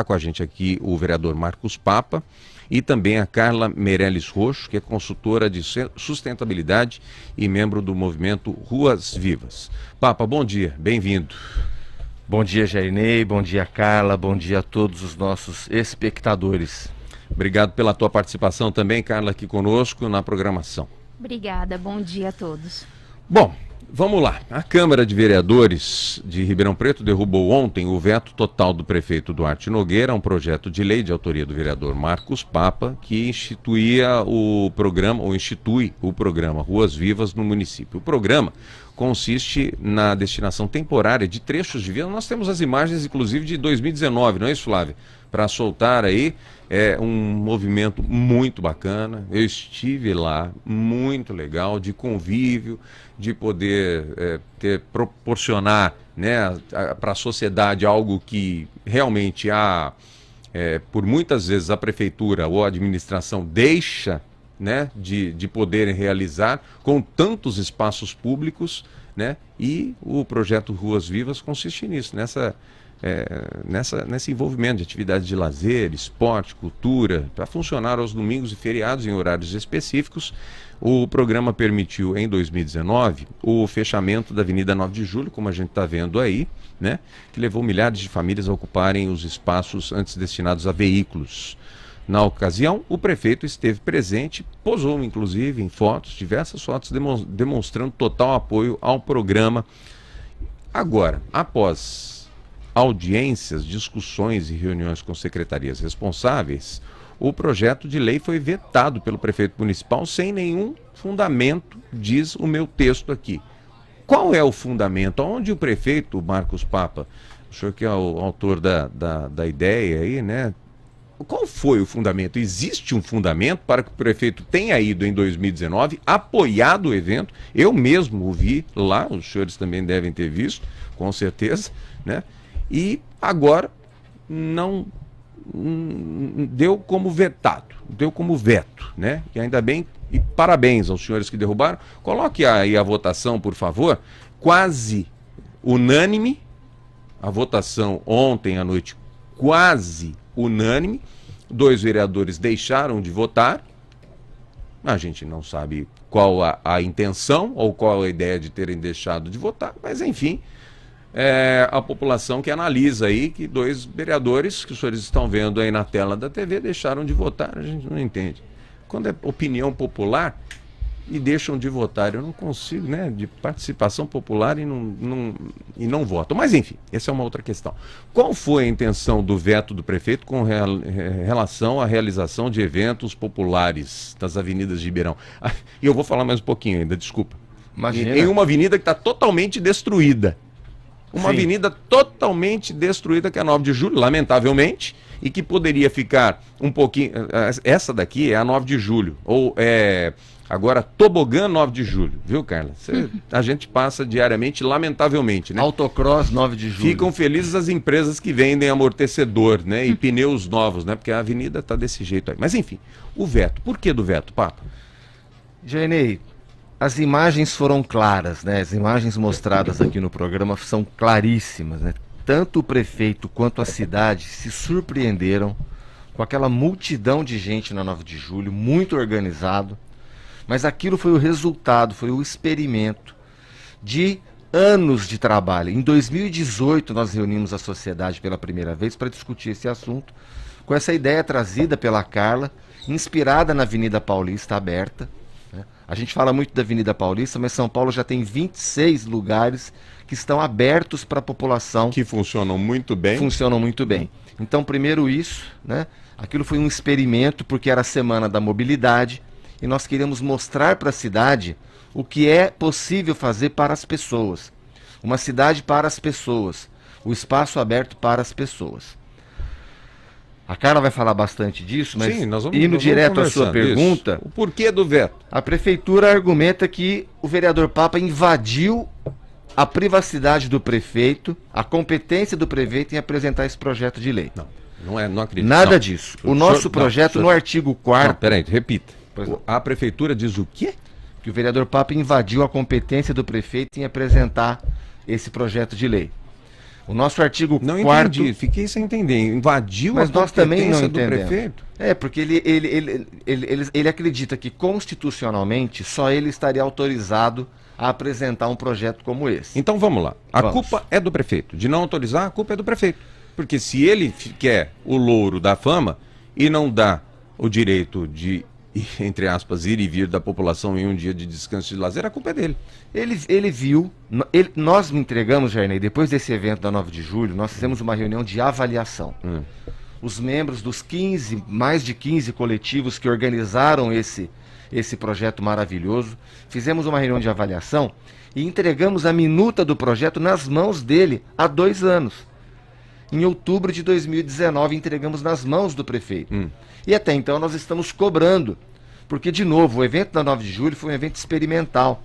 com a gente aqui o vereador Marcos Papa e também a Carla Meirelles Roxo, que é consultora de sustentabilidade e membro do movimento Ruas Vivas. Papa, bom dia, bem-vindo. Bom dia, Jairnei, bom dia, Carla, bom dia a todos os nossos espectadores. Obrigado pela tua participação também, Carla, aqui conosco na programação. Obrigada, bom dia a todos. Bom, vamos lá. A Câmara de Vereadores de Ribeirão Preto derrubou ontem o veto total do prefeito Duarte Nogueira a um projeto de lei de autoria do vereador Marcos Papa, que instituía o programa, ou institui o programa Ruas Vivas no município. O programa consiste na destinação temporária de trechos de via. Nós temos as imagens, inclusive, de 2019, não é isso, Flávia? Para soltar aí, é um movimento muito bacana. Eu estive lá, muito legal, de convívio, de poder proporcionar, né, para a sociedade algo que realmente por muitas vezes a prefeitura ou a administração deixa, né, de poderem realizar com tantos espaços públicos, né, e o projeto Ruas Vivas consiste nisso, nesse envolvimento de atividades de lazer, esporte, cultura, para funcionar aos domingos e feriados em horários específicos. O programa permitiu, em 2019, o fechamento da Avenida 9 de Julho, como a gente está vendo aí, né, que levou milhares de famílias a ocuparem os espaços antes destinados a veículos. Na ocasião, o prefeito esteve presente, posou inclusive em fotos, diversas fotos, demonstrando total apoio ao programa. Agora, após audiências, discussões e reuniões com secretarias responsáveis, o projeto de lei foi vetado pelo prefeito municipal sem nenhum fundamento, diz o meu texto aqui. Qual é o fundamento? Onde o prefeito, Marcos Papa, o senhor que é o autor da ideia aí, né? Qual foi o fundamento? Existe um fundamento para que o prefeito tenha ido em 2019, apoiado o evento? Eu mesmo o vi lá, os senhores também devem ter visto, com certeza, né? E agora não deu como vetado, deu como veto, né? E ainda bem, e parabéns aos senhores que derrubaram. Coloque aí a votação, por favor, quase unânime, a votação ontem à noite quase unânime, 2 vereadores deixaram de votar, a gente não sabe qual a intenção ou qual a ideia de terem deixado de votar, mas enfim, a população que analisa aí que 2 vereadores, que os senhores estão vendo aí na tela da TV, deixaram de votar, a gente não entende. Quando é opinião popular e deixam de votar, eu não consigo, né, de participação popular e não votam. Mas enfim, essa é uma outra questão. Qual foi a intenção do veto do prefeito com relação à realização de eventos populares das avenidas de Ribeirão? E eu vou falar mais um pouquinho ainda, desculpa. Imagina. Em uma avenida que está totalmente destruída. Uma Sim. avenida totalmente destruída, que é a 9 de Julho, lamentavelmente, e que poderia ficar um pouquinho... Essa daqui é a 9 de Julho, ou agora Tobogã 9 de Julho, viu, Carla? A gente passa diariamente, lamentavelmente, né? Autocross 9 de Julho. Ficam felizes as empresas que vendem amortecedor, né? E pneus novos, né? Porque a avenida está desse jeito aí. Mas enfim, o veto. Por que do veto, Papa? Jairnei, as imagens foram claras, né? As imagens mostradas aqui no programa são claríssimas, né? Tanto o prefeito quanto a cidade se surpreenderam com aquela multidão de gente na 9 de Julho, muito organizado, mas aquilo foi o resultado, foi o experimento de anos de trabalho. Em 2018 nós reunimos a sociedade pela primeira vez para discutir esse assunto, com essa ideia trazida pela Carla, inspirada na Avenida Paulista aberta. A gente fala muito da Avenida Paulista, mas São Paulo já tem 26 lugares que estão abertos para a população. Que funcionam muito bem. Funcionam muito bem. Então, primeiro isso, né? Aquilo foi um experimento, porque era a Semana da Mobilidade, e nós queríamos mostrar para a cidade o que é possível fazer para as pessoas. Uma cidade para as pessoas. O espaço aberto para as pessoas. A Carla vai falar bastante disso, mas sim, indo direto à sua pergunta, isso. O porquê do veto? A prefeitura argumenta que o vereador Papa invadiu a privacidade do prefeito, a competência do prefeito em apresentar esse projeto de lei. Não acredito. Nada disso. O nosso projeto, no artigo 4º... Não, peraí, repita. A prefeitura diz o quê? Que o vereador Papa invadiu a competência do prefeito em apresentar esse projeto de lei. O nosso artigo Não 4º... entendi, fiquei sem entender. Invadiu Mas a nós também não competência do entendemos. prefeito? Porque ele acredita que constitucionalmente só ele estaria autorizado a apresentar um projeto como esse. Então vamos lá. A Vamos. culpa é do prefeito. De não autorizar, a culpa é do prefeito. Porque se ele quer o louro da fama e não dá o direito de, entre aspas, ir e vir da população em um dia de descanso e de lazer, a culpa é dele. Ele viu, nós me entregamos, Jairnei, depois desse evento da 9 de julho, nós fizemos uma reunião de avaliação. Os membros dos mais de 15 coletivos que organizaram esse projeto maravilhoso, fizemos uma reunião de avaliação e entregamos a minuta do projeto nas mãos dele há 2 anos. Em outubro de 2019, entregamos nas mãos do prefeito. E até então nós estamos cobrando. Porque, de novo, o evento da 9 de julho foi um evento experimental.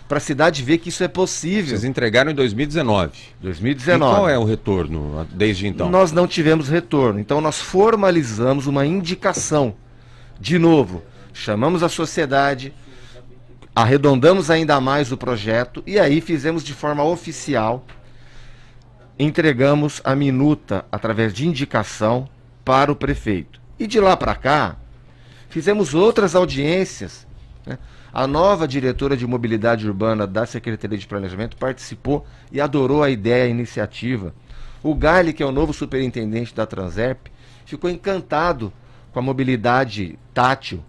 Para a cidade ver que isso é possível. Vocês entregaram em 2019. 2019. E qual é o retorno desde então? Nós não tivemos retorno. Então nós formalizamos uma indicação. De novo, chamamos a sociedade, arredondamos ainda mais o projeto e aí fizemos de forma oficial, entregamos a minuta através de indicação para o prefeito. E de lá para cá, fizemos outras audiências, né? A nova diretora de mobilidade urbana da Secretaria de Planejamento participou e adorou a ideia, a iniciativa. O Gali, que é o novo superintendente da Transerp, ficou encantado com a mobilidade tátil,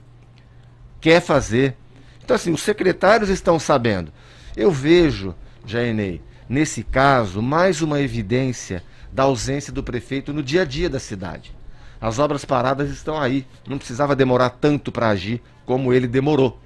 quer fazer. Então, assim, os secretários estão sabendo. Eu vejo, Jairnei, nesse caso, mais uma evidência da ausência do prefeito no dia a dia da cidade. As obras paradas estão aí. Não precisava demorar tanto para agir como ele demorou.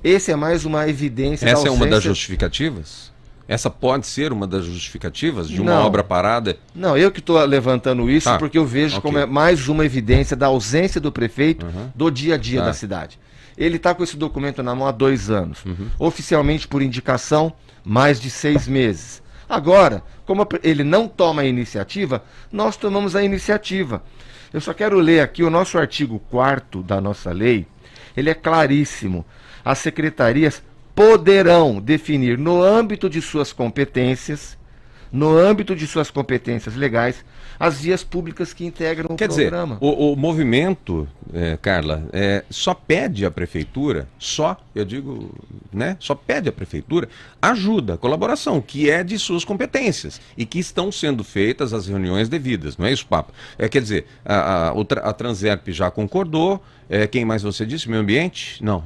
Esse é mais uma evidência da ausência... Essa é uma das justificativas? Essa pode ser uma das justificativas de uma obra parada? Não, eu que estou levantando isso porque eu vejo como é mais uma evidência da ausência do prefeito do dia a dia da cidade. Ele está com esse documento na mão há 2 anos. Oficialmente por indicação, mais de 6 meses. Agora, como ele não toma a iniciativa, nós tomamos a iniciativa. Eu só quero ler aqui o nosso artigo 4º da nossa lei. Ele é claríssimo. As secretarias poderão definir no âmbito de suas competências legais, as vias públicas que integram o programa. Quer dizer, o movimento, Carla, só pede à prefeitura, só pede à prefeitura ajuda, colaboração, que é de suas competências e que estão sendo feitas as reuniões devidas, não é isso, Papa? Quer dizer, a Transerp já concordou. Quem mais você disse? Meio Ambiente? Não.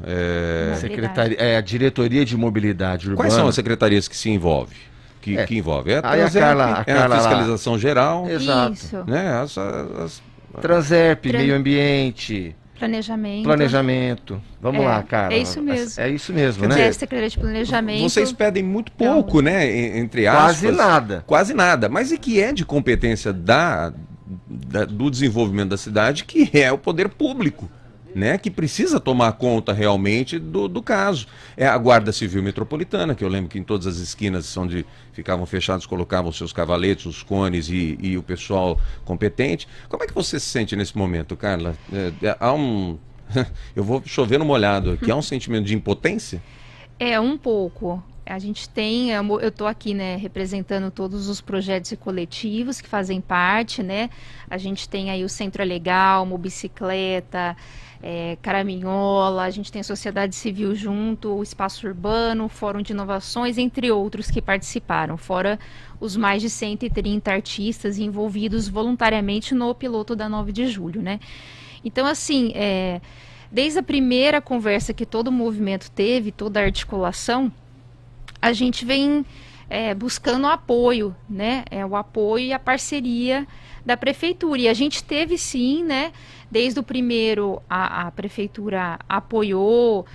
A Diretoria de Mobilidade Urbana. Quais são as secretarias que se envolvem? Que envolve? A fiscalização geral. Exato. Isso. Né? Transerp, Meio Ambiente. Planejamento. Vamos lá, Carla. É isso mesmo. É isso mesmo, Quer né? dizer, Secretaria de Planejamento... Vocês pedem muito pouco, né? Entre aspas. Quase nada. Quase nada. Mas e que é de competência do desenvolvimento da cidade, que é o poder público, né, que precisa tomar conta realmente do caso. É a Guarda Civil Metropolitana, que eu lembro que em todas as esquinas onde ficavam fechados, colocavam seus cavaletes, os cones e o pessoal competente. Como é que você se sente nesse momento, Carla? Eu vou chover no molhado aqui, há um sentimento de impotência? Um pouco. A gente tem, eu estou aqui, né, representando todos os projetos e coletivos que fazem parte, né? A gente tem aí o Centro Legal, Mobicicleta, Caraminhola, a gente tem a Sociedade Civil junto, o Espaço Urbano, o Fórum de Inovações, entre outros que participaram, fora os mais de 130 artistas envolvidos voluntariamente no piloto da 9 de julho, né? Então, assim, desde a primeira conversa que todo o movimento teve, toda a articulação, a gente vem buscando apoio, né? O apoio e a parceria da prefeitura. E a gente teve sim, né? Desde o primeiro a prefeitura apoiou.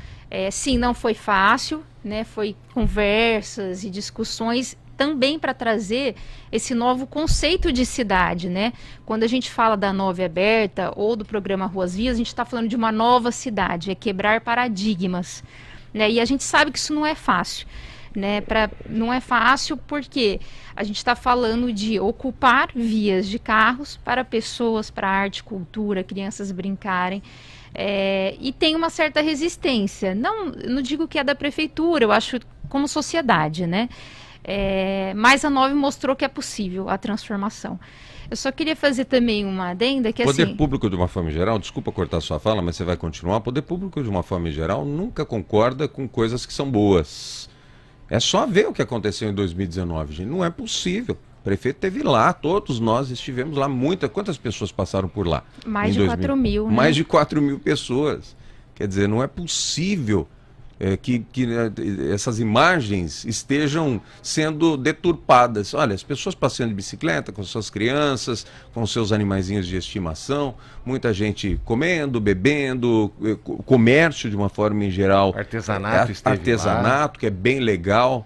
Sim, não foi fácil, né? Foi conversas e discussões também para trazer esse novo conceito de cidade, né? Quando a gente fala da 9 aberta ou do programa Ruas Vias, a gente está falando de uma nova cidade, quebrar paradigmas, né? E a gente sabe que isso não é fácil. Né, não é fácil porque a gente está falando de ocupar vias de carros para pessoas, para arte, cultura, crianças brincarem, e tem uma certa resistência. Não digo que é da prefeitura, eu acho como sociedade, né? Mas a 9 mostrou que é possível a transformação. Eu só queria fazer também uma adenda que Poder assim... público, de uma forma geral, desculpa cortar sua fala, mas você vai continuar. Poder público, de uma forma geral, nunca concorda com coisas que são boas. É só ver o que aconteceu em 2019, gente. Não é possível. O prefeito esteve lá, todos nós estivemos lá. Quantas pessoas passaram por lá? Mais de 4 mil, né? Mais de 4 mil pessoas. Quer dizer, não é possível que essas imagens estejam sendo deturpadas. Olha, as pessoas passeando de bicicleta com suas crianças, com seus animaizinhos de estimação, muita gente comendo, bebendo, comércio de uma forma em geral. Artesanato Artesanato, que é bem legal.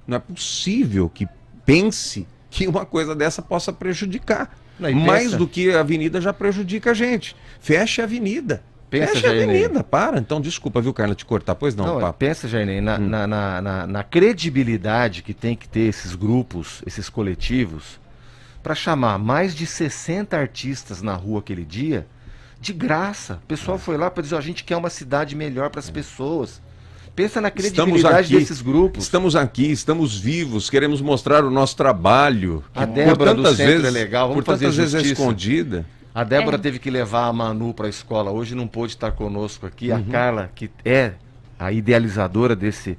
Não é possível que pense que uma coisa dessa possa prejudicar. Mais do que a avenida já prejudica a gente. Feche a avenida. Fecha a avenida, para. Então, desculpa, viu, Carla, te cortar. Pois não, papo. Pensa, Jainei, na credibilidade que tem que ter esses grupos, esses coletivos, para chamar mais de 60 artistas na rua aquele dia, de graça. O pessoal foi lá para dizer, a gente quer uma cidade melhor para as pessoas. Pensa na credibilidade desses grupos. Estamos aqui, estamos vivos, queremos mostrar o nosso trabalho. A Débora do Centro é legal, vamos fazer justiça. Por tantas vezes é escondida. A Débora teve que levar a Manu para a escola, hoje não pôde estar conosco aqui. A Carla, que é a idealizadora desse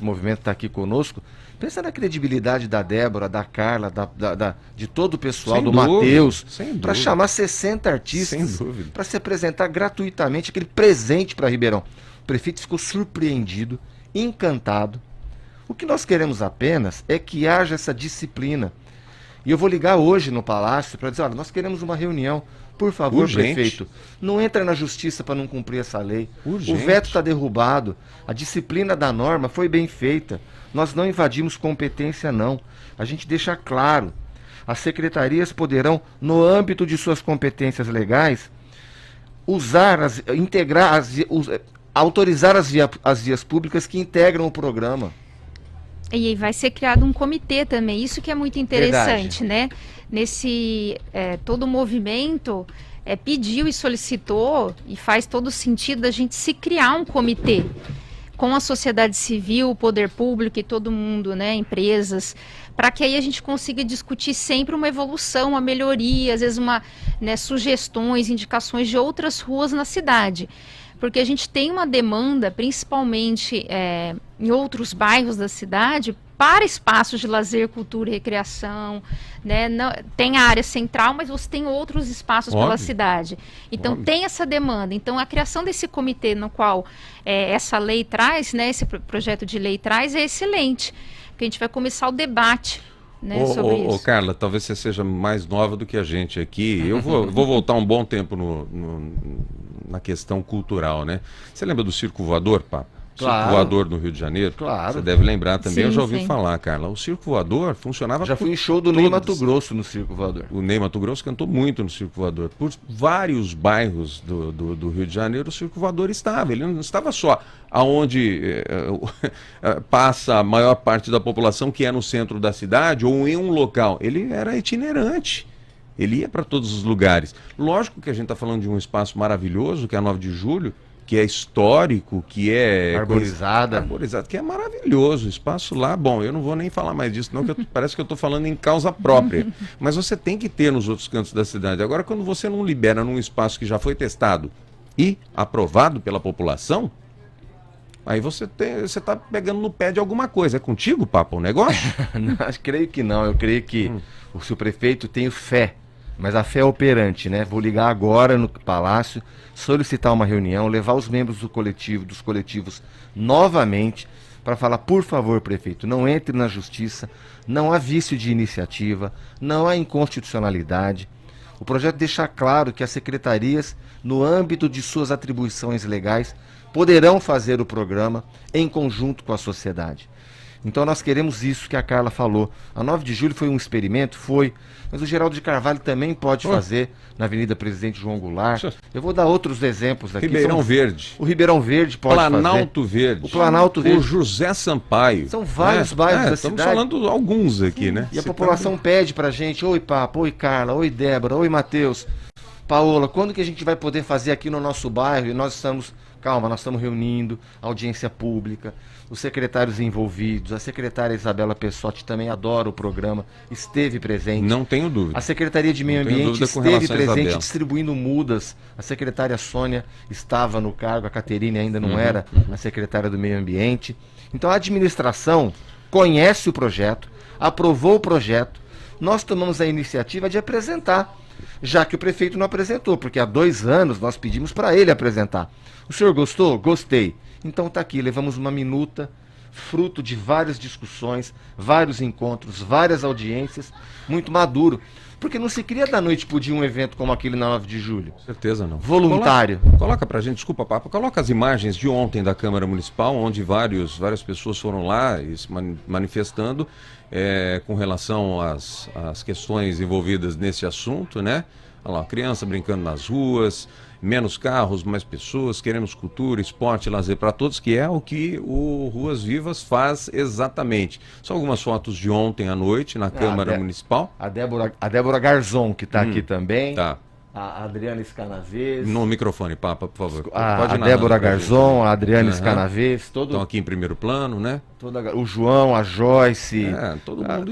movimento, está aqui conosco. Pensa na credibilidade da Débora, da Carla, de todo o pessoal, do Matheus, para chamar 60 artistas para se apresentar gratuitamente, aquele presente para Ribeirão. O prefeito ficou surpreendido, encantado. O que nós queremos apenas é que haja essa disciplina. E eu vou ligar hoje no Palácio para dizer, olha, nós queremos uma reunião. Por favor, prefeito, não entra na justiça para não cumprir essa lei. O veto está derrubado. A disciplina da norma foi bem feita. Nós não invadimos competência, não. A gente deixa claro. As secretarias poderão, no âmbito de suas competências legais, autorizar as vias públicas que integram o programa. E aí vai ser criado um comitê também, isso que é muito interessante, né? Nesse, todo o movimento pediu e solicitou, e faz todo sentido a gente se criar um comitê com a sociedade civil, o poder público e todo mundo, né, empresas, para que aí a gente consiga discutir sempre uma evolução, uma melhoria, às vezes sugestões, indicações de outras ruas na cidade. Porque a gente tem uma demanda, principalmente em outros bairros da cidade, para espaços de lazer, cultura e recreação, né? Tem a área central, mas você tem outros espaços pela cidade. Então tem essa demanda. Então a criação desse comitê no qual essa lei traz, né, esse projeto de lei traz, é excelente. Porque a gente vai começar o debate, né, sobre isso. Carla, talvez você seja mais nova do que a gente aqui. Eu vou voltar um bom tempo na questão cultural, né? Você lembra do Circo Voador, Papo? Circo Voador no Rio de Janeiro? Claro. Você deve lembrar também, sim, eu já ouvi falar, Carla. O Circo Voador funcionava... Já fui em show do Ney Matogrosso no Circo Voador. O Ney Matogrosso cantou muito no Circo Voador. Por vários bairros do Rio de Janeiro, o Circo Voador estava. Ele não estava só aonde passa a maior parte da população, que é no centro da cidade, ou em um local. Ele era itinerante. Ele ia para todos os lugares. Lógico que a gente está falando de um espaço maravilhoso, que é a 9 de Julho, que é histórico, que é... Arborizado, que é maravilhoso. O espaço lá, bom, eu não vou nem falar mais disso, não, que parece que eu estou falando em causa própria. Mas você tem que ter nos outros cantos da cidade. Agora, quando você não libera num espaço que já foi testado e aprovado pela população, aí você está pegando no pé de alguma coisa. É contigo, Papo, o negócio? Não, creio que não. Eu creio que se o prefeito tem fé, mas a fé é operante, né? Vou ligar agora no Palácio, solicitar uma reunião, levar os membros dos coletivos novamente para falar, por favor, prefeito, não entre na justiça, não há vício de iniciativa, não há inconstitucionalidade. O projeto deixa claro que as secretarias, no âmbito de suas atribuições legais, poderão fazer o programa em conjunto com a sociedade. Então nós queremos isso que a Carla falou. A 9 de Julho foi um experimento? Foi. Mas o Geraldo de Carvalho também pode fazer na Avenida Presidente João Goulart. Eu vou dar outros exemplos aqui. Ribeirão Verde. O Ribeirão Verde pode Planalto fazer. Verde. O Planalto Verde. O José Sampaio. São vários bairros da estamos cidade. Estamos falando alguns aqui, né? E a população pede pra gente, oi Papo, oi Carla, oi Débora, oi Matheus. Paola, quando que a gente vai poder fazer aqui no nosso bairro? E nós estamos, calma, nós estamos reunindo a audiência pública, os secretários envolvidos, a secretária Isabela Pessotti também adora o programa, esteve presente. Não tenho dúvida. A Secretaria de Meio Não tenho Ambiente dúvida com esteve relação a presente Isabela. distribuindo mudas. A secretária Sônia estava no cargo, a Caterine ainda não era a secretária do Meio Ambiente. Então a administração conhece o projeto, aprovou o projeto, nós tomamos a iniciativa de apresentar, já que o prefeito não apresentou, porque há 2 anos nós pedimos para ele apresentar. O senhor gostou? Gostei. Então está aqui, levamos uma minuta, fruto de várias discussões, vários encontros, várias audiências, muito maduro. Porque não se cria da noite pro dia um evento como aquele na 9 de julho. Certeza não. Voluntário. Coloca pra gente, desculpa, Papa, coloca as imagens de ontem da Câmara Municipal, onde várias pessoas foram lá e se manifestando com relação às questões envolvidas nesse assunto, né? Olha lá, criança brincando nas ruas, menos carros, mais pessoas, queremos cultura, esporte, lazer para todos, que é o que o Ruas Vivas faz exatamente. São algumas fotos de ontem à noite na Câmara Municipal. A Débora Garzon, que está aqui também. Tá. A Adriana Scanavês. No microfone, Papa, por favor. A Débora Garzon, a Adriana Scanavês. Estão aqui em primeiro plano, né? O João, a Joyce.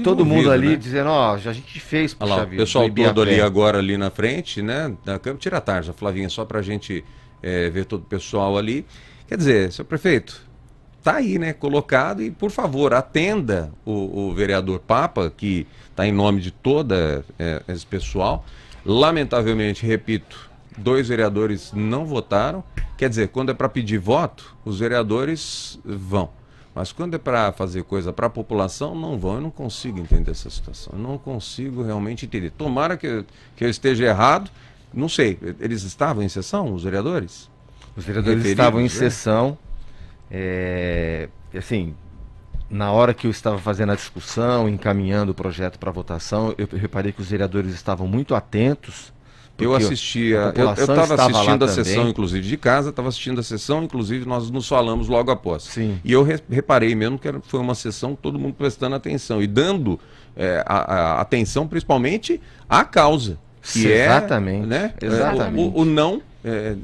Todo mundo ali, né? Dizendo, ó, a gente fez, puxa lá, vida. O pessoal todo ali agora ali na frente, né? Da Câmara, tira a tarja, Flavinha, só pra gente ver todo o pessoal ali. Quer dizer, seu prefeito, tá aí, né? Colocado e, por favor, atenda o vereador Papa, que tá em nome de todo esse pessoal. Lamentavelmente, repito, 2 vereadores não votaram. Quer dizer, quando é para pedir voto, os vereadores vão. Mas quando é para fazer coisa para a população, não vão. Eu não consigo entender essa situação. Eu não consigo realmente entender. Tomara que eu esteja errado. Não sei, eles estavam em sessão, os vereadores? Os vereadores estavam em sessão. Assim, na hora que eu estava fazendo a discussão, encaminhando o projeto para votação, eu reparei que os vereadores estavam muito atentos. Eu assistia, eu estava assistindo a sessão, inclusive, de casa, estava assistindo a sessão, inclusive nós nos falamos logo após. Sim. E eu reparei mesmo que foi uma sessão, todo mundo prestando atenção e dando a atenção principalmente à causa, que exatamente, né, exatamente. O não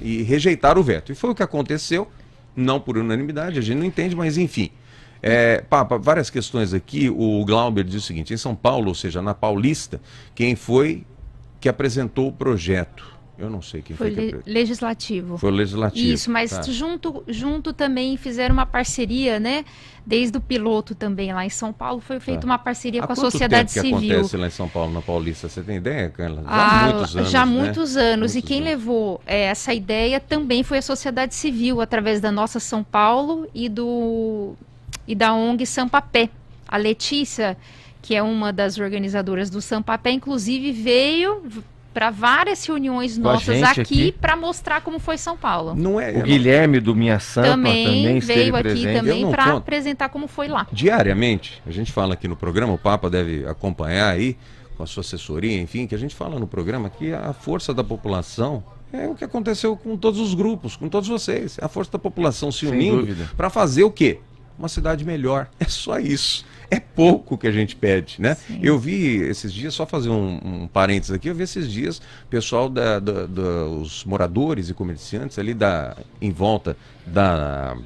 e rejeitar o veto. E foi o que aconteceu, não por unanimidade, a gente não entende, mas enfim. Papa, várias questões aqui. O Glauber diz o seguinte: em São Paulo, ou seja, na Paulista, quem foi que apresentou o projeto? Eu não sei quem foi que legislativo. Foi o legislativo. Isso, mas junto também fizeram uma parceria, né? Desde o piloto também lá em São Paulo foi feita uma parceria com a sociedade civil. O que acontece lá em São Paulo, na Paulista? Você tem ideia, Carla? Já há muitos anos. Já há muitos anos. E quem levou essa ideia também foi a sociedade civil, através da Nossa São Paulo e da ONG Sampapé. A Letícia, que é uma das organizadoras do Sampapé, inclusive veio para várias reuniões nossas aqui para mostrar como foi São Paulo. O Guilherme do Minha Sampa também veio aqui presente. também para apresentar como foi lá. Diariamente, a gente fala aqui no programa, o Papa deve acompanhar aí com a sua assessoria, enfim, que a gente fala no programa que a força da população é o que aconteceu com todos os grupos, com todos vocês. A força da população se unindo para fazer o quê? Uma cidade melhor. É só isso. É pouco que a gente pede, né? Sim. Eu vi esses dias, só fazer um parênteses aqui, eu vi esses dias o pessoal os moradores e comerciantes ali em volta da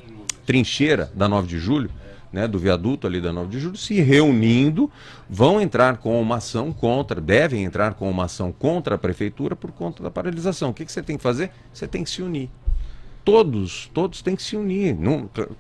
trincheira da 9 de julho, né, do viaduto ali da 9 de julho, se reunindo, vão entrar com uma ação devem entrar com uma ação contra a prefeitura por conta da paralisação. O que você tem que fazer? Você tem que se unir. Todos têm que se unir,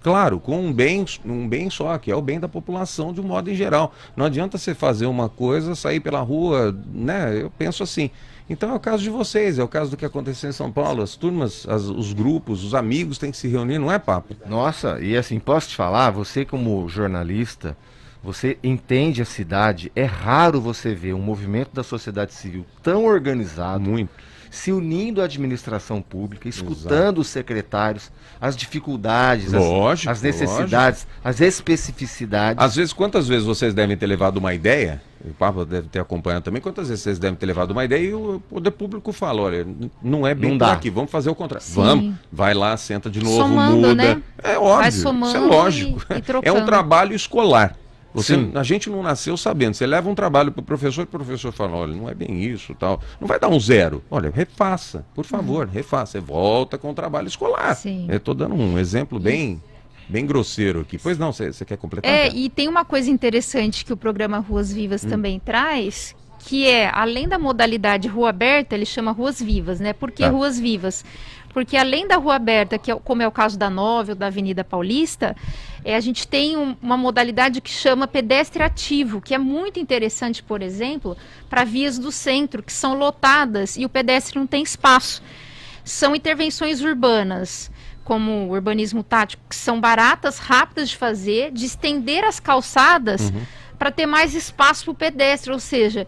claro, com um bem só, que é o bem da população de um modo em geral. Não adianta você fazer uma coisa, sair pela rua, né? Eu penso assim. Então é o caso de vocês, é o caso do que aconteceu em São Paulo. As turmas, os grupos, os amigos têm que se reunir, não é, Papa? Nossa, e assim, posso te falar, você como jornalista, você entende a cidade, é raro você ver um movimento da sociedade civil tão organizado. Muito. Se unindo à administração pública, escutando os secretários, as dificuldades, as necessidades, as especificidades. Às vezes, quantas vezes vocês devem ter levado uma ideia, o Papa deve ter acompanhado também, quantas vezes vocês devem ter levado uma ideia e o poder público fala, olha, não é bem por aqui, vamos fazer o contrário. Sim. Vamos, vai lá, senta de novo, somando, muda. Né? É óbvio, isso é lógico. E é um trabalho escolar. Sim. A gente não nasceu sabendo. Você leva um trabalho para o professor fala, olha, não é bem isso, tal. Não vai dar um 0. Olha, refaça, por favor, refaça. Você volta com o trabalho escolar. Sim. Eu estou dando um exemplo bem grosseiro aqui. Pois não, você quer completar? É, Cara? e tem uma coisa interessante que o programa Ruas Vivas também traz, que é, além da modalidade rua aberta, ele chama Ruas Vivas, né? Por que Tá. Ruas Vivas? Porque além da rua aberta, que é, como é o caso da 9 ou da Avenida Paulista, a gente tem uma modalidade que chama pedestre ativo, que é muito interessante, por exemplo, para vias do centro, que são lotadas e o pedestre não tem espaço. São intervenções urbanas, como o urbanismo tático, que são baratas, rápidas de fazer, de estender as calçadas para ter mais espaço para o pedestre, ou seja,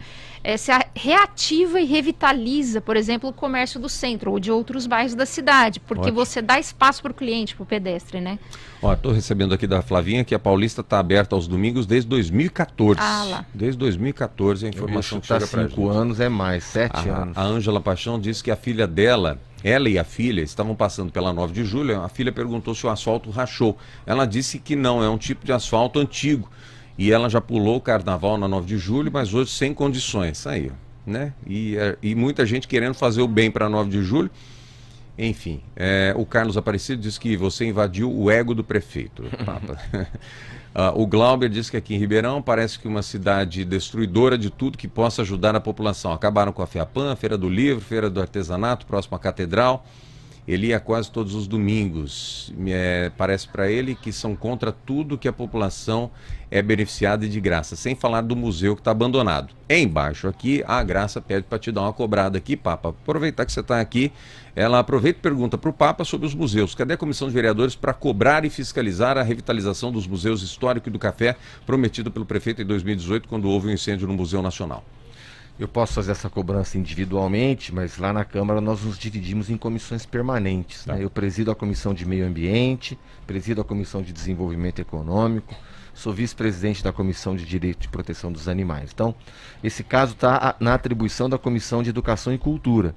se reativa e revitaliza, por exemplo, o comércio do centro ou de outros bairros da cidade, porque Ótimo. você dá espaço para o cliente, para o pedestre, né? Ó, estou recebendo aqui da Flavinha que a Paulista está aberta aos domingos desde 2014. Ah, lá. Desde 2014 a informação que Está chega pra 5 gente. anos, é mais, 7 anos. A Ângela Paixão disse que a filha dela, ela e a filha, estavam passando pela 9 de julho. A filha perguntou se o asfalto rachou. Ela disse que não, é um tipo de asfalto antigo. E ela já pulou o carnaval na 9 de julho, mas hoje sem condições. Aí, né? E muita gente querendo fazer o bem para 9 de julho. Enfim, o Carlos Aparecido disse que você invadiu o ego do prefeito, Papa. O Glauber disse que aqui em Ribeirão parece que uma cidade destruidora de tudo que possa ajudar a população. Acabaram com a FEAPAM, Feira do Livro, Feira do Artesanato, próximo à Catedral. Ele ia quase todos os domingos. Parece para ele que são contra tudo que a população é beneficiada e de graça, sem falar do museu que está abandonado. Embaixo aqui, a Graça pede para te dar uma cobrada aqui, Papa. Aproveitar que você está aqui, ela aproveita e pergunta para o Papa sobre os museus. Cadê a comissão de vereadores para cobrar e fiscalizar a revitalização dos museus histórico e do café prometido pelo prefeito em 2018, quando houve um incêndio no Museu Nacional? Eu posso fazer essa cobrança individualmente, mas lá na Câmara nós nos dividimos em comissões permanentes. Tá. Né? Eu presido a Comissão de Meio Ambiente, presido a Comissão de Desenvolvimento Econômico, sou vice-presidente da Comissão de Direito e Proteção dos Animais. Então, esse caso está na atribuição da Comissão de Educação e Cultura.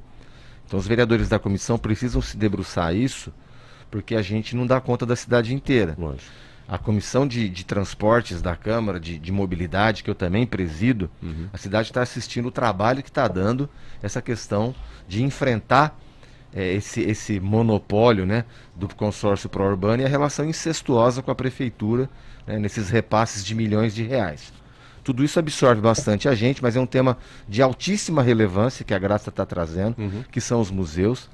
Então, os vereadores da comissão precisam se debruçar isso, porque a gente não dá conta da cidade inteira. Lógico. A comissão de transportes da Câmara, de mobilidade, que eu também presido, a cidade está assistindo o trabalho que está dando essa questão de enfrentar esse monopólio, né, do consórcio pró-urbano e a relação incestuosa com a prefeitura, né, nesses repasses de milhões de reais. Tudo isso absorve bastante a gente, mas é um tema de altíssima relevância que a Graça está trazendo, que são os museus.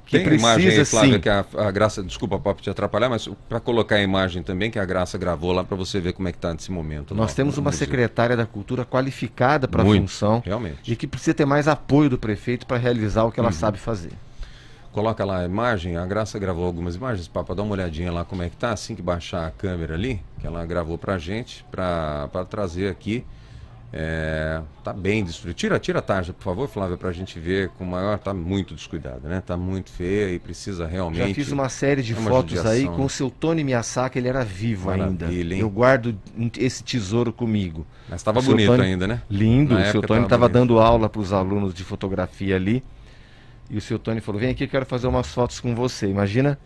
Que Tem imagem aí, Flávia, sim, que a Graça, desculpa, Papo, te atrapalhar, mas para colocar a imagem também que a Graça gravou lá para você ver como é que está nesse momento. nós temos uma museu. secretária da Cultura qualificada para a Muito, função realmente. e que precisa ter mais apoio do prefeito para realizar o que ela sabe fazer. Coloca lá a imagem, a Graça gravou algumas imagens, Papa, dá uma olhadinha lá como é que tá, assim que baixar a câmera ali, que ela gravou pra gente, para trazer aqui. Tá bem destruído. Tira a tarja, por favor, Flávia, pra gente ver com maior. Tá muito descuidada, né? Tá muito feia e precisa realmente. Já fiz uma série de uma fotos aí judiação, com o seu Tony Miyasaki, ele era vivo ainda. Maravilha, hein? Eu guardo esse tesouro comigo. Mas estava O seu bonito Tony- ainda, né? Lindo, Na o seu época Tony tava estava bonito. dando aula para os alunos de fotografia ali. E o seu Tony falou: vem aqui, eu quero fazer umas fotos com você. Imagina,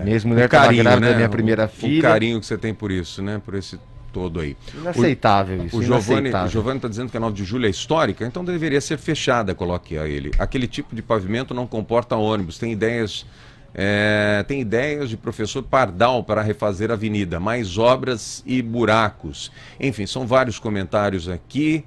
minha mulher estava grávida da minha primeira O filha. carinho que você tem por isso, né? Por esse todo aí. Inaceitável isso, O Giovanni inaceitável. está dizendo que a 9 de julho é histórica, então deveria ser fechada, coloque a ele. Aquele tipo de pavimento não comporta ônibus. Tem ideias de professor Pardal para refazer a avenida, mais obras e buracos. Enfim, são vários comentários aqui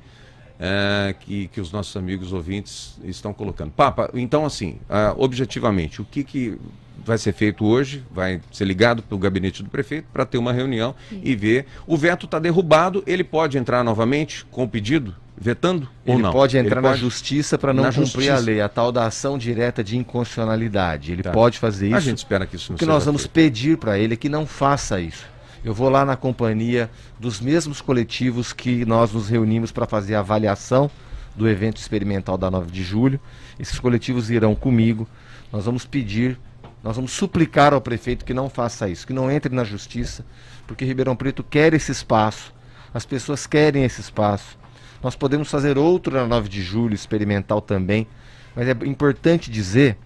que os nossos amigos ouvintes estão colocando. Papa, então assim, objetivamente, o que vai ser feito hoje? Vai ser ligado para o gabinete do prefeito para ter uma reunião e ver. O veto está derrubado, ele pode entrar novamente com o pedido, vetando ou Ele não? pode entrar Ele na pode- justiça para não na cumprir a justiça. lei, a tal da ação direta de inconstitucionalidade. Ele Tá. pode fazer A isso. gente espera que isso não O que seja nós vamos feito. pedir para ele é que não faça isso. Eu vou lá na companhia dos mesmos coletivos que nós nos reunimos para fazer a avaliação do evento experimental da 9 de julho. Esses coletivos irão comigo. Nós vamos pedir, nós vamos suplicar ao prefeito que não faça isso, que não entre na justiça, porque Ribeirão Preto quer esse espaço, as pessoas querem esse espaço. Nós podemos fazer outro na 9 de julho, experimental também, mas é importante dizer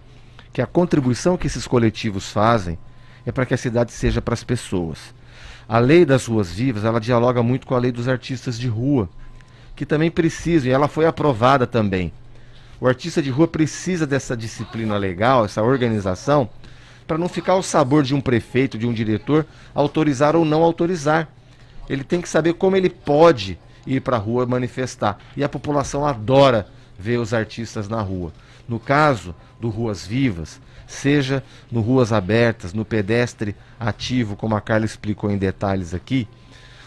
que a contribuição que esses coletivos fazem é para que a cidade seja para as pessoas. A lei das ruas vivas, ela dialoga muito com a lei dos artistas de rua, que também precisam, e ela foi aprovada também. O artista de rua precisa dessa disciplina legal, essa organização, para não ficar ao sabor de um prefeito, de um diretor, autorizar ou não autorizar. Ele tem que saber como ele pode ir para a rua manifestar. E a população adora ver os artistas na rua. No caso do Ruas Vivas, seja no Ruas Abertas, no pedestre ativo, como a Carla explicou em detalhes aqui,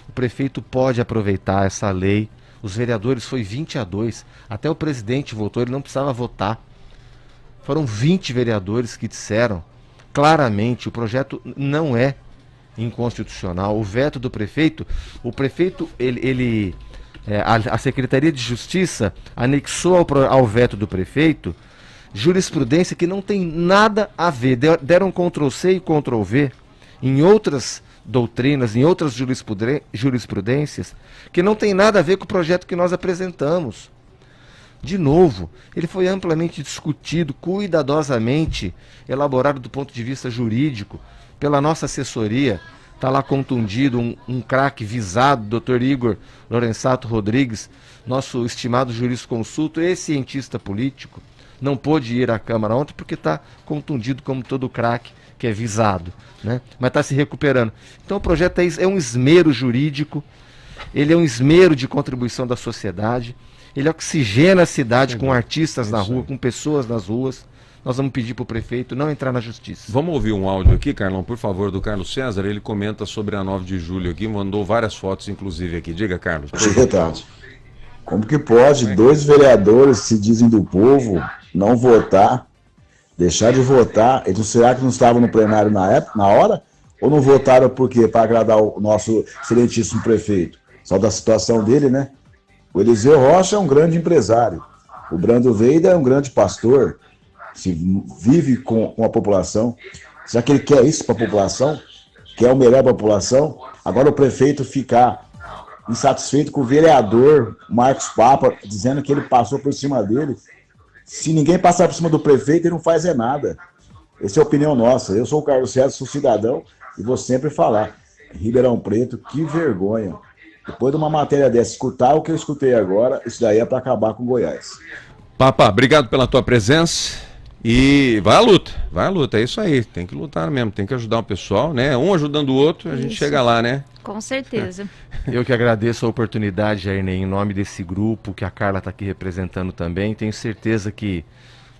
o prefeito pode aproveitar essa lei. Os vereadores foi 20-2, até o presidente votou, ele não precisava votar. Foram 20 vereadores que disseram claramente o projeto não é inconstitucional. O veto do prefeito, o prefeito, a Secretaria de Justiça anexou ao veto do prefeito jurisprudência que não tem nada a ver. Deram Ctrl+C e Ctrl+V em outras doutrinas, em outras jurisprudências, que não tem nada a ver com o projeto que nós apresentamos. De novo, ele foi amplamente discutido, cuidadosamente elaborado do ponto de vista jurídico, pela nossa assessoria. Está lá contundido um craque visado, Dr. Igor Lorenzato Rodrigues, nosso estimado jurisconsulto e cientista político. Não pôde ir à Câmara ontem porque está contundido como todo craque que é visado, né? Mas está se recuperando. Então o projeto é um esmero jurídico, ele é um esmero de contribuição da sociedade, ele oxigena a cidade com artistas na rua, com pessoas nas ruas. Nós vamos pedir para o prefeito não entrar na justiça. Vamos ouvir um áudio aqui, Carlão, por favor, do Carlos César. Ele comenta sobre a 9 de julho aqui, mandou várias fotos, inclusive, aqui. Diga, Carlos. Secretário, como que pode 2 vereadores que se dizem do povo não votar, deixar de votar? Eles, será que não estavam no plenário na hora? Ou não votaram por quê? Para agradar o nosso excelentíssimo prefeito? Só da situação dele, né? O Eliseu Rocha é um grande empresário. O Brando Veida é um grande pastor. Se vive com a população. Será que ele quer isso para a população? Quer o melhor para a população? Agora o prefeito ficar insatisfeito com o vereador Marcos Papa, dizendo que ele passou por cima dele. Se ninguém passar por cima do prefeito, ele não faz nada. Essa é a opinião nossa. Eu sou o Carlos César, sou cidadão e vou sempre falar. Ribeirão Preto, que vergonha. Depois de uma matéria dessa, escutar o que eu escutei agora, isso daí é para acabar com Goiás. Papa, obrigado pela tua presença. E vai à luta, é isso aí, tem que lutar mesmo, tem que ajudar o pessoal, né? Um ajudando o outro, a gente chega lá, né? Com certeza. Eu que agradeço a oportunidade, Jairnei, em nome desse grupo que a Carla está aqui representando também. Tenho certeza que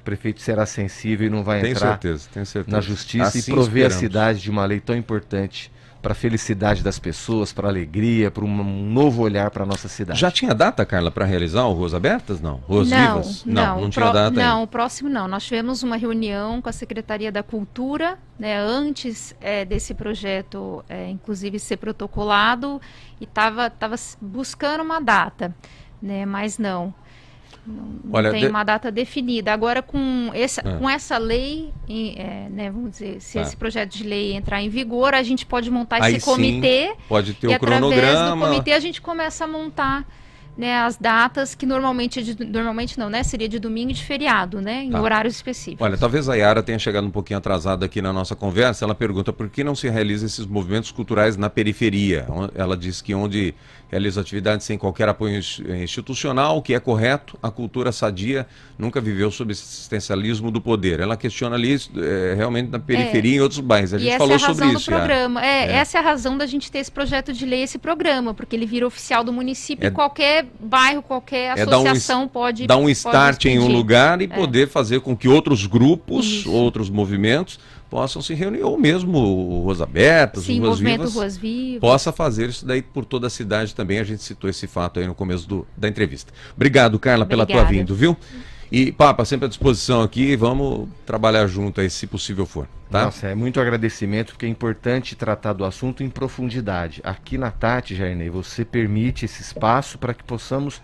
o prefeito será sensível e não vai entrar tenho certeza. na justiça Assim e prover esperamos. a cidade de uma lei tão importante para a felicidade das pessoas, para a alegria, para um novo olhar para a nossa cidade. Já tinha data, Carla, para realizar o Ruas Abertas? Não. Ruas Vivas? Não tinha data ainda. Não, o próximo não. Nós tivemos uma reunião com a Secretaria da Cultura, né, antes desse projeto, inclusive, ser protocolado, e estava buscando uma data, né, mas não. Não tem uma data definida. Agora, com essa lei, né, vamos dizer, se esse projeto de lei entrar em vigor, a gente pode montar esse comitê. Sim, pode ter e o cronograma. Através do comitê a gente começa a montar, né, as datas que normalmente não, né, seria de domingo e de feriado, né, em horários específicos. Olha, talvez a Yara tenha chegado um pouquinho atrasada aqui na nossa conversa. Ela pergunta por que não se realizam esses movimentos culturais na periferia. Ela diz que onde realiza atividades sem qualquer apoio institucional, o que é correto, a cultura sadia nunca viveu sob esse assistencialismo do poder. Ela questiona ali realmente na periferia e em outros bairros. A gente falou sobre isso. Essa é a razão da gente ter esse projeto de lei, esse programa, porque ele vira oficial do município e qualquer bairro, qualquer associação pode dar um start em um lugar e poder fazer com que outros grupos, outros movimentos possam se reunir, ou mesmo Ruas Abertas, Ruas Vivas, possa fazer isso daí por toda a cidade também. A gente citou esse fato aí no começo da entrevista. Obrigado, Carla, pela tua vinda, viu? E, Papa, sempre à disposição aqui, vamos trabalhar junto aí, se possível for. Tá? Nossa, é muito agradecimento, porque é importante tratar do assunto em profundidade. Aqui na Tati, Jairnei, você permite esse espaço para que possamos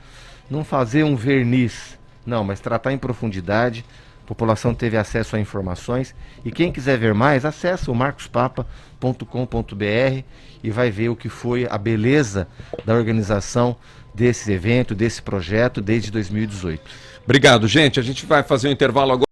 não fazer um verniz, não, mas tratar em profundidade. A população teve acesso a informações e quem quiser ver mais, acessa o marcospapa.com.br e vai ver o que foi a beleza da organização desse evento, desse projeto desde 2018. Obrigado, gente. A gente vai fazer um intervalo agora.